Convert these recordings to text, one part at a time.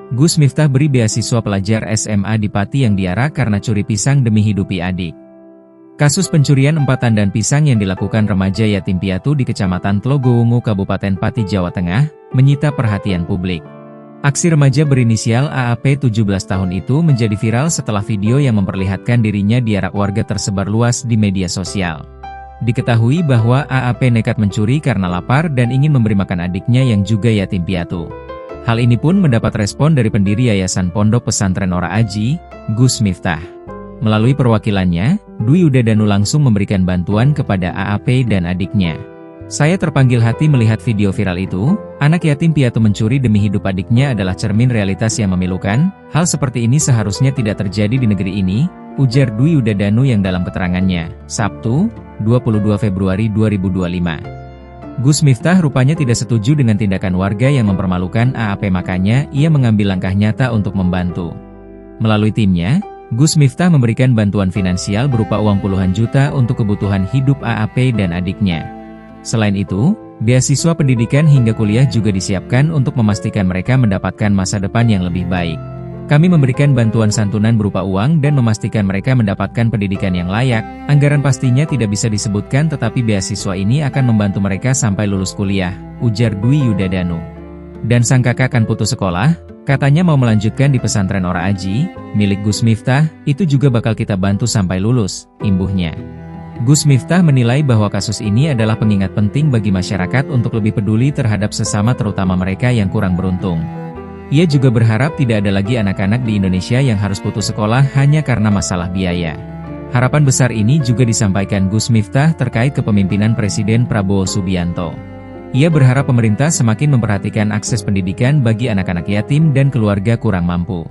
Gus Miftah beri beasiswa pelajar SMA di Pati yang diarak karena curi pisang demi hidupi adik. Kasus pencurian 4 tandan pisang yang dilakukan remaja yatim piatu di Kecamatan Tlogowongo, Kabupaten Pati, Jawa Tengah, menyita perhatian publik. Aksi remaja berinisial AAP 17 tahun itu menjadi viral setelah video yang memperlihatkan dirinya diarak warga tersebar luas di media sosial. Diketahui bahwa AAP nekat mencuri karena lapar dan ingin memberi makan adiknya yang juga yatim piatu. Hal ini pun mendapat respon dari pendiri Yayasan Pondok Pesantren Ora Aji, Gus Miftah. Melalui perwakilannya, Dwi Udadanu langsung memberikan bantuan kepada AAP dan adiknya. Saya terpanggil hati melihat video viral itu. Anak yatim piatu mencuri demi hidup adiknya adalah cermin realitas yang memilukan. Hal seperti ini seharusnya tidak terjadi di negeri ini, ujar Dwi Udadanu yang dalam keterangannya, Sabtu, 22 Februari 2025. Gus Miftah rupanya tidak setuju dengan tindakan warga yang mempermalukan AAP, makanya ia mengambil langkah nyata untuk membantu. Melalui timnya, Gus Miftah memberikan bantuan finansial berupa uang puluhan juta untuk kebutuhan hidup AAP dan adiknya. Selain itu, beasiswa pendidikan hingga kuliah juga disiapkan untuk memastikan mereka mendapatkan masa depan yang lebih baik. Kami memberikan bantuan santunan berupa uang dan memastikan mereka mendapatkan pendidikan yang layak. Anggaran pastinya tidak bisa disebutkan, tetapi beasiswa ini akan membantu mereka sampai lulus kuliah, ujar Dwi Udadanu. Dan sang kakak akan putus sekolah, katanya mau melanjutkan di pesantren Ora Aji, milik Gus Miftah, itu juga bakal kita bantu sampai lulus, imbuhnya. Gus Miftah menilai bahwa kasus ini adalah pengingat penting bagi masyarakat untuk lebih peduli terhadap sesama, terutama mereka yang kurang beruntung. Ia juga berharap tidak ada lagi anak-anak di Indonesia yang harus putus sekolah hanya karena masalah biaya. Harapan besar ini juga disampaikan Gus Miftah terkait kepemimpinan Presiden Prabowo Subianto. Ia berharap pemerintah semakin memperhatikan akses pendidikan bagi anak-anak yatim dan keluarga kurang mampu.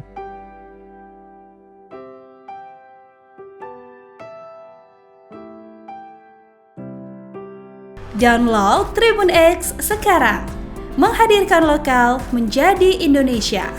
Download Tribun X sekarang, menghadirkan lokal menjadi Indonesia.